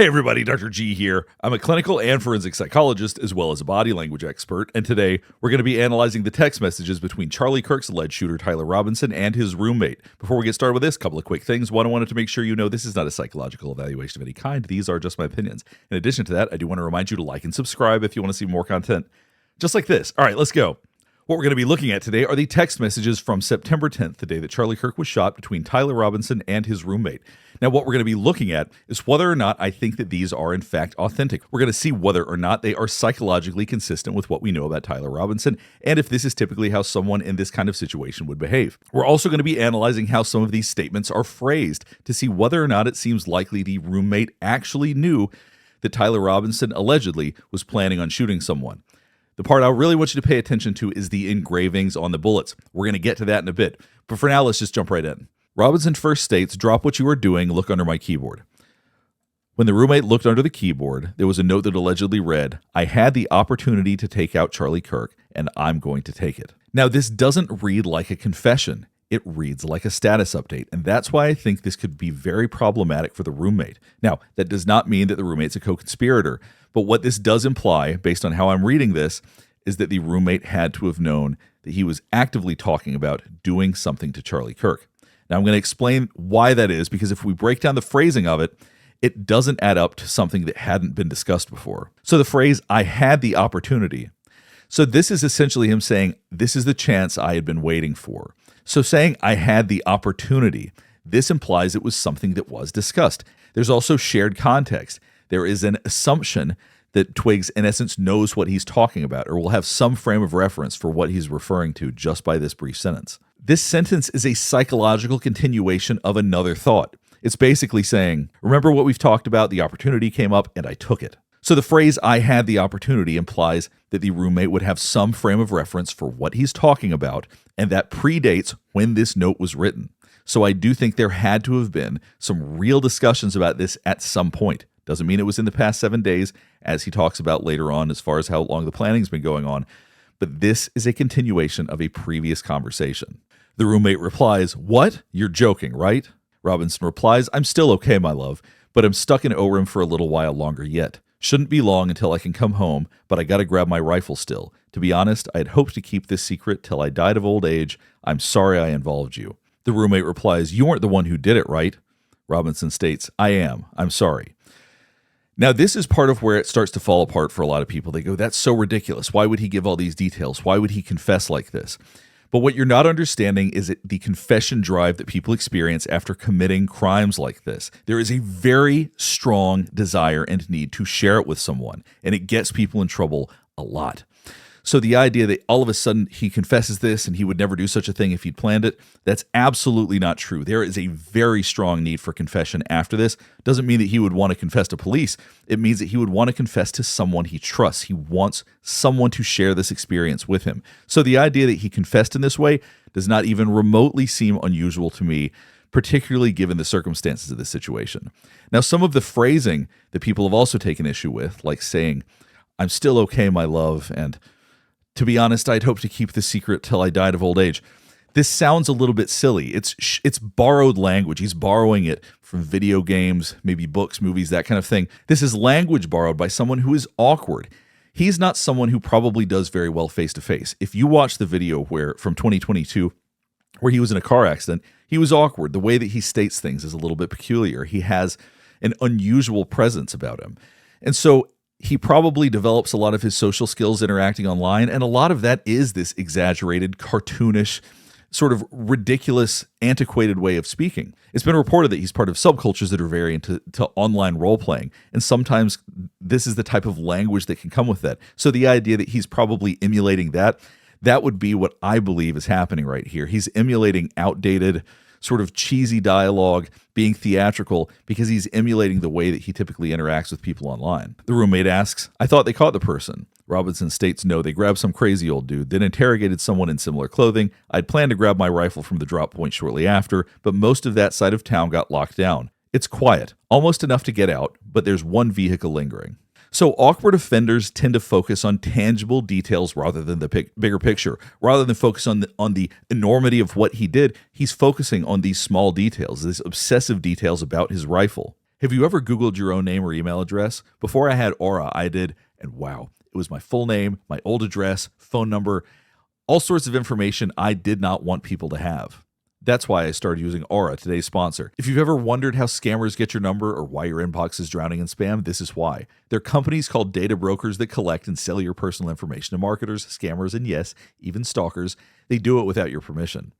Hey everybody, Dr. G here. I'm a clinical and forensic psychologist as well as a body language expert, and today we're going to be analyzing the text messages between Charlie Kirk's alleged shooter Tyler Robinson and his roommate. Before we get started with this, a couple of quick things. One, I wanted to make sure you know this is not a psychological evaluation of any kind. These are just my opinions. In addition to that, I do want to remind you to like and subscribe if you want to see more content just like this. All right, let's go. What we're going to be looking at today are the text messages from September 10th, the day that Charlie Kirk was shot, between Tyler Robinson and his roommate. Now, what we're going to be looking at is whether or not I think that these are in fact authentic. We're going to see whether or not they are psychologically consistent with what we know about Tyler Robinson, and if this is typically how someone in this kind of situation would behave. We're also going to be analyzing how some of these statements are phrased to see whether or not it seems likely the roommate actually knew that Tyler Robinson allegedly was planning on shooting someone. The part I really want you to pay attention to is the engravings on the bullets. We're going to get to that in a bit, but for now, let's just jump right in. Robinson first states, "Drop what you are doing, look under my keyboard." When the roommate looked under the keyboard, there was a note that allegedly read, "I had the opportunity to take out Charlie Kirk, and I'm going to take it." Now, this doesn't read like a confession. It reads like a status update, and that's why I think this could be very problematic for the roommate. Now, that does not mean that the roommate's a co-conspirator, but what this does imply, based on how I'm reading this, is that the roommate had to have known that he was actively talking about doing something to Charlie Kirk. Now, I'm going to explain why that is, because if we break down the phrasing of it, it doesn't add up to something that hadn't been discussed before. So the phrase, "I had the opportunity." So this is essentially him saying, this is the chance I had been waiting for. So saying, "I had the opportunity," this implies it was something that was discussed. There's also shared context. There is an assumption that Twiggs, in essence, knows what he's talking about, or will have some frame of reference for what he's referring to just by this brief sentence. This sentence is a psychological continuation of another thought. It's basically saying, remember what we've talked about, the opportunity came up and I took it. So the phrase, "I had the opportunity," implies that the roommate would have some frame of reference for what he's talking about, and that predates when this note was written. So I do think there had to have been some real discussions about this at some point. Doesn't mean it was in the past 7 days, as he talks about later on as far as how long the planning's been going on, but this is a continuation of a previous conversation. The roommate replies, "What? You're joking, right?" Robinson replies, "I'm still okay, my love, but I'm stuck in Orem for a little while longer yet. Shouldn't be long until I can come home, but I gotta grab my rifle still. To be honest, I had hoped to keep this secret till I died of old age. I'm sorry I involved you." The roommate replies, "You weren't the one who did it, right?" Robinson states, "I am. I'm sorry." Now, this is part of where it starts to fall apart for a lot of people. They go, that's so ridiculous. Why would he give all these details? Why would he confess like this? But what you're not understanding is the confession drive that people experience after committing crimes like this. There is a very strong desire and need to share it with someone, and it gets people in trouble a lot. So the idea that all of a sudden he confesses this and he would never do such a thing if he'd planned it, that's absolutely not true. There is a very strong need for confession after this. Doesn't mean that he would want to confess to police. It means that he would want to confess to someone he trusts. He wants someone to share this experience with him. So the idea that he confessed in this way does not even remotely seem unusual to me, particularly given the circumstances of this situation. Now, some of the phrasing that people have also taken issue with, like saying, "I'm still okay, my love," and "to be honest, I'd hoped to keep this secret till I died of old age." This sounds a little bit silly. It's borrowed language. He's borrowing it from video games, maybe books, movies, that kind of thing. This is language borrowed by someone who is awkward. He's not someone who probably does very well face-to-face. If you watch the video from 2022, where he was in a car accident, he was awkward. The way that he states things is a little bit peculiar. He has an unusual presence about him. And so he probably develops a lot of his social skills interacting online, and a lot of that is this exaggerated, cartoonish, sort of ridiculous, antiquated way of speaking. It's been reported that he's part of subcultures that are very into online role-playing, and sometimes this is the type of language that can come with that. So the idea that he's probably emulating that would be what I believe is happening right here. He's emulating outdated, sort of cheesy dialogue, being theatrical, because he's emulating the way that he typically interacts with people online. The roommate asks, "I thought they caught the person." Robinson states, "No, they grabbed some crazy old dude, then interrogated someone in similar clothing. I'd planned to grab my rifle from the drop point shortly after, but most of that side of town got locked down. It's quiet, almost enough to get out, but there's one vehicle lingering." So awkward offenders tend to focus on tangible details rather than the bigger picture. Rather than focus on the enormity of what he did, he's focusing on these small details, these obsessive details about his rifle. Have you ever Googled your own name or email address? Before I had Aura, I did, and wow, it was my full name, my old address, phone number, all sorts of information I did not want people to have. That's why I started using Aura, today's sponsor. If you've ever wondered how scammers get your number or why your inbox is drowning in spam, this is why. They're companies called data brokers that collect and sell your personal information to marketers, scammers, and yes, even stalkers. They do it without your permission.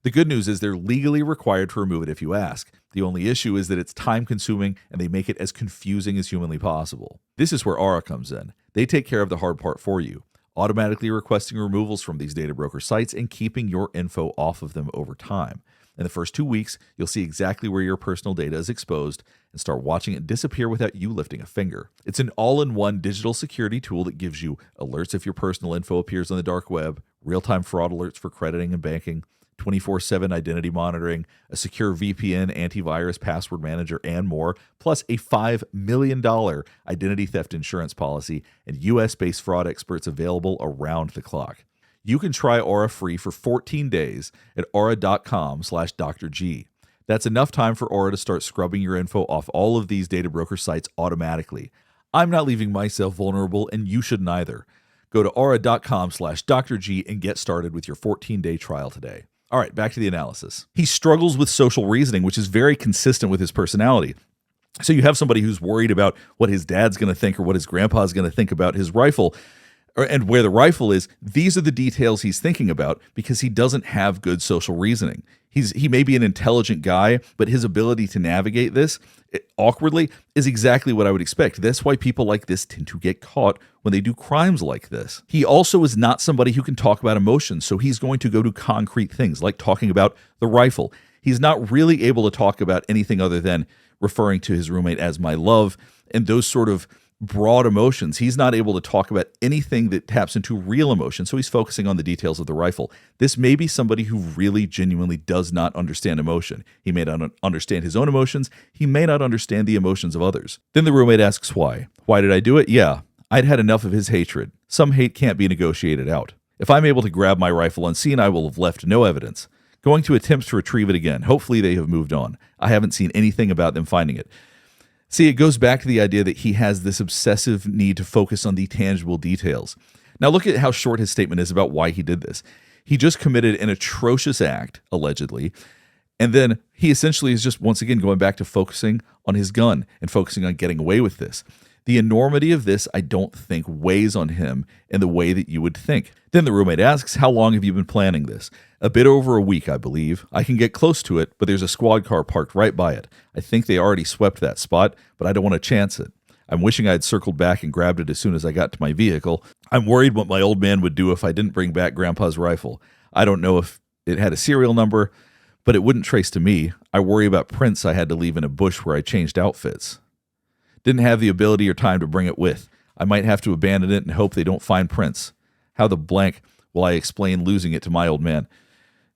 The good news is they're legally required to remove it if you ask. The only issue is that it's time-consuming and they make it as confusing as humanly possible. This is where Aura comes in. They take care of the hard part for you, automatically requesting removals from these data broker sites and keeping your info off of them over time. In the first 2 weeks, you'll see exactly where your personal data is exposed and start watching it disappear without you lifting a finger. It's an all-in-one digital security tool that gives you alerts if your personal info appears on the dark web, real-time fraud alerts for crediting and banking, 24/7 identity monitoring, a secure VPN, antivirus, password manager, and more, plus a $5 million identity theft insurance policy and US-based fraud experts available around the clock. You can try Aura free for 14 days at aura.com/Dr. G. That's enough time for Aura to start scrubbing your info off all of these data broker sites automatically. I'm not leaving myself vulnerable, and you shouldn't either. Go to aura.com/Dr. G and get started with your 14-day trial today. All right, back to the analysis. He struggles with social reasoning, which is very consistent with his personality. So you have somebody who's worried about what his dad's going to think or what his grandpa's going to think about his rifle and where the rifle is. These are the details he's thinking about because he doesn't have good social reasoning. He may be an intelligent guy, but his ability to navigate this awkwardly is exactly what I would expect. That's why people like this tend to get caught when they do crimes like this. He also is not somebody who can talk about emotions, so he's going to go to concrete things like talking about the rifle. He's not really able to talk about anything other than referring to his roommate as my love and those sort of broad emotions. He's not able to talk about anything that taps into real emotion, so he's focusing on the details of the rifle. This may be somebody who really genuinely does not understand emotion. He may not understand his own emotions. He may not understand the emotions of others. Then the roommate asks why. Why did I do it? Yeah, I'd had enough of his hatred. Some hate can't be negotiated out. If I'm able to grab my rifle unseen, I will have left no evidence. Going to attempt to retrieve it again. Hopefully they have moved on. I haven't seen anything about them finding it. See, it goes back to the idea that he has this obsessive need to focus on the tangible details. Now look at how short his statement is about why he did this. He just committed an atrocious act, allegedly, and then he essentially is just once again going back to focusing on his gun and focusing on getting away with this. The enormity of this, I don't think, weighs on him in the way that you would think. Then the roommate asks, how long have you been planning this? A bit over a week, I believe. I can get close to it, but there's a squad car parked right by it. I think they already swept that spot, but I don't want to chance it. I'm wishing I had circled back and grabbed it as soon as I got to my vehicle. I'm worried what my old man would do if I didn't bring back Grandpa's rifle. I don't know if it had a serial number, but it wouldn't trace to me. I worry about prints I had to leave in a bush where I changed outfits. Didn't have the ability or time to bring it with. I might have to abandon it and hope they don't find prints. How the blank will I explain losing it to my old man?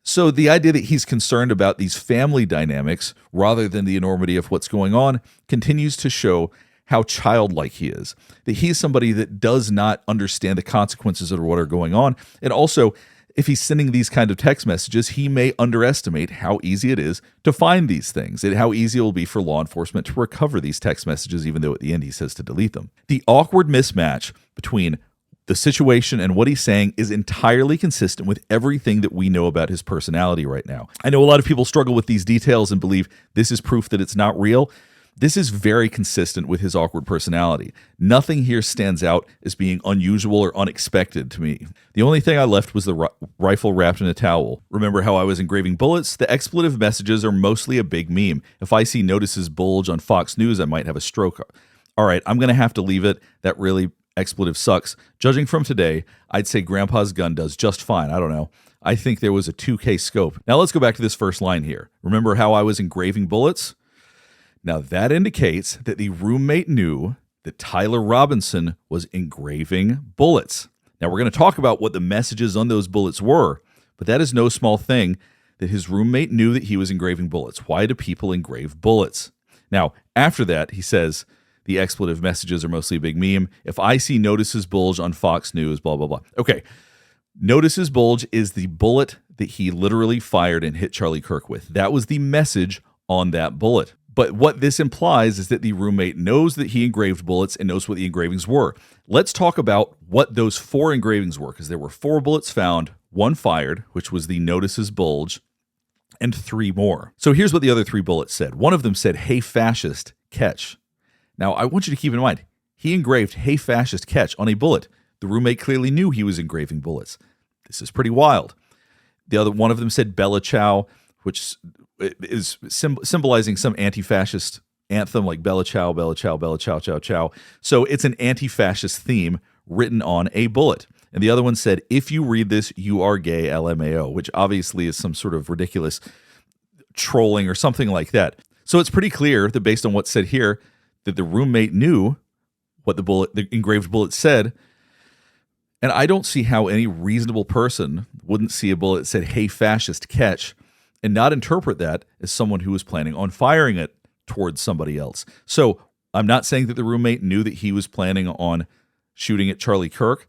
So the idea that he's concerned about these family dynamics rather than the enormity of what's going on continues to show how childlike he is. That he's somebody that does not understand the consequences of what are going on. And also, if he's sending these kind of text messages, he may underestimate how easy it is to find these things and how easy it will be for law enforcement to recover these text messages, even though at the end he says to delete them. The awkward mismatch between the situation and what he's saying is entirely consistent with everything that we know about his personality right now. I know a lot of people struggle with these details and believe this is proof that it's not real. This is very consistent with his awkward personality. Nothing here stands out as being unusual or unexpected to me. The only thing I left was the rifle wrapped in a towel. Remember how I was engraving bullets? The expletive messages are mostly a big meme. If I see notices bulge on Fox News, I might have a stroke. All right, I'm going to have to leave it. That really expletive sucks. Judging from today, I'd say Grandpa's gun does just fine. I don't know. I think there was a 2K scope. Now let's go back to this first line here. Remember how I was engraving bullets? Now that indicates that the roommate knew that Tyler Robinson was engraving bullets. Now we're going to talk about what the messages on those bullets were, but that is no small thing that his roommate knew that he was engraving bullets. Why do people engrave bullets? Now, after that, he says, the expletive messages are mostly a big meme. If I see notices bulge on Fox News, blah, blah, blah. Okay, notices bulge is the bullet that he literally fired and hit Charlie Kirk with. That was the message on that bullet. But what this implies is that the roommate knows that he engraved bullets and knows what the engravings were. Let's talk about what those 4 engravings were, because there were 4 bullets found, 1 fired, which was the notices bulge, and 3 more. So here's what the other 3 bullets said. One of them said, "Hey fascist, catch." Now I want you to keep in mind, he engraved "Hey fascist, catch" on a bullet. The roommate clearly knew he was engraving bullets. This is pretty wild. The other one of them said "Bella Ciao," which is symbolizing some anti-fascist anthem like Bella Ciao, Bella Ciao, Bella Ciao, Ciao, Ciao. So it's an anti-fascist theme written on a bullet. And the other one said, "If you read this, you are gay, LMAO," which obviously is some sort of ridiculous trolling or something like that. So it's pretty clear that based on what's said here, that the roommate knew what the engraved bullet said. And I don't see how any reasonable person wouldn't see a bullet that said, "Hey fascist, catch," and not interpret that as someone who was planning on firing it towards somebody else. So I'm not saying that the roommate knew that he was planning on shooting at Charlie Kirk,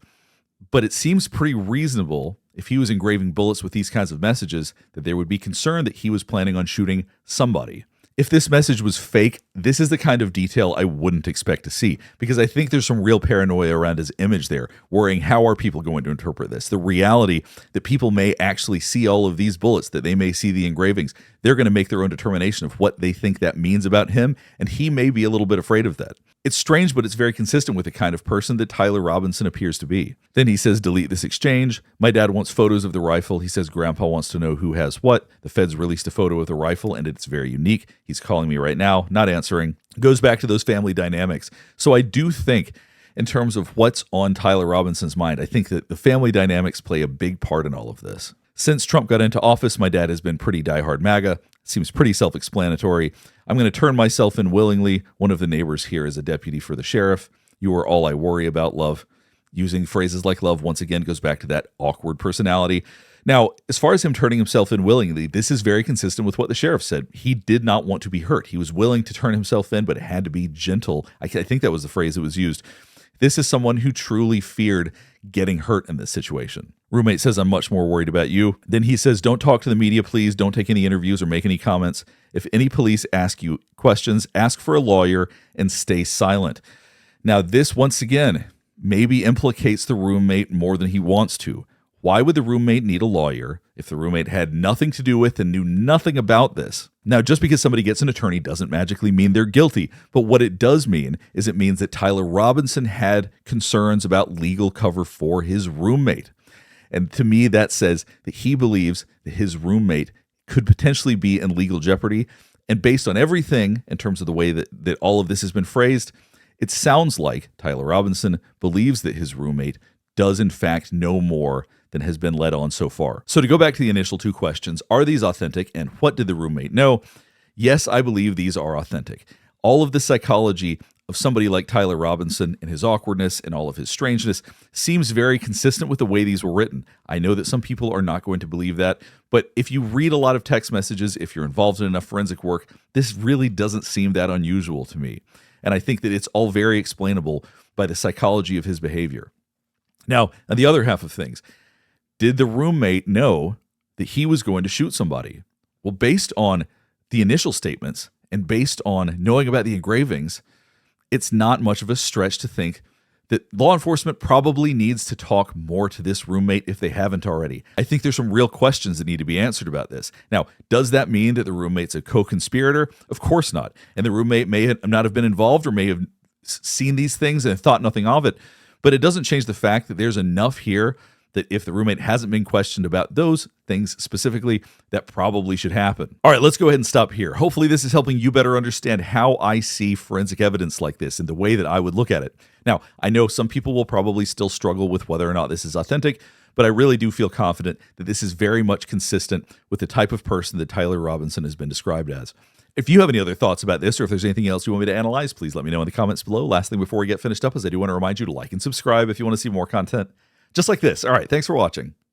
but it seems pretty reasonable if he was engraving bullets with these kinds of messages that there would be concern that he was planning on shooting somebody. If this message was fake, this is the kind of detail I wouldn't expect to see, because I think there's some real paranoia around his image there, worrying how are people going to interpret this? The reality that people may actually see all of these bullets, that they may see the engravings. They're going to make their own determination of what they think that means about him, and he may be a little bit afraid of that. It's strange, but it's very consistent with the kind of person that Tyler Robinson appears to be. Then he says, "Delete this exchange. My dad wants photos of the rifle. He says Grandpa wants to know who has what. The feds released a photo of the rifle, and it's very unique. He's calling me right now, not answering." Goes back to those family dynamics. So I do think, in terms of what's on Tyler Robinson's mind, I think that the family dynamics play a big part in all of this. Since Trump got into office, my dad has been pretty diehard MAGA. Seems pretty self-explanatory. "I'm going to turn myself in willingly. One of the neighbors here is a deputy for the sheriff. You are all I worry about, love." Using phrases like love once again goes back to that awkward personality. Now, as far as him turning himself in willingly, this is very consistent with what the sheriff said. He did not want to be hurt. He was willing to turn himself in, but it had to be gentle. I think that was the phrase that was used. This is someone who truly feared getting hurt in this situation. Roommate says, "I'm much more worried about you." Then he says, "Don't talk to the media, please. Don't take any interviews or make any comments. If any police ask you questions, ask for a lawyer and stay silent." Now, this once again maybe implicates the roommate more than he wants to. Why would the roommate need a lawyer if the roommate had nothing to do with and knew nothing about this? Now, just because somebody gets an attorney doesn't magically mean they're guilty. But what it does mean is it means that Tyler Robinson had concerns about legal cover for his roommate. And to me, that says that he believes that his roommate could potentially be in legal jeopardy. And based on everything, in terms of the way that all of this has been phrased, it sounds like Tyler Robinson believes that his roommate does in fact know more than has been led on so far. So to go back to the initial 2 questions, are these authentic and what did the roommate know? Yes, I believe these are authentic. All of the psychology of somebody like Tyler Robinson and his awkwardness and all of his strangeness seems very consistent with the way these were written. I know that some people are not going to believe that, but if you read a lot of text messages, if you're involved in enough forensic work, this really doesn't seem that unusual to me. And I think that it's all very explainable by the psychology of his behavior. Now, on the other half of things, did the roommate know that he was going to shoot somebody? Well, based on the initial statements and based on knowing about the engravings, it's not much of a stretch to think that law enforcement probably needs to talk more to this roommate if they haven't already. I think there's some real questions that need to be answered about this. Now, does that mean that the roommate's a co-conspirator? Of course not. And the roommate may not have been involved or may have seen these things and thought nothing of it. But it doesn't change the fact that there's enough here that if the roommate hasn't been questioned about those things specifically, that probably should happen. All right, let's go ahead and stop here. Hopefully this is helping you better understand how I see forensic evidence like this and the way that I would look at it. Now, I know some people will probably still struggle with whether or not this is authentic, but I really do feel confident that this is very much consistent with the type of person that Tyler Robinson has been described as. If you have any other thoughts about this, or if there's anything else you want me to analyze, please let me know in the comments below. Last thing before we get finished up is I do want to remind you to like and subscribe if you want to see more content just like this. All right, thanks for watching.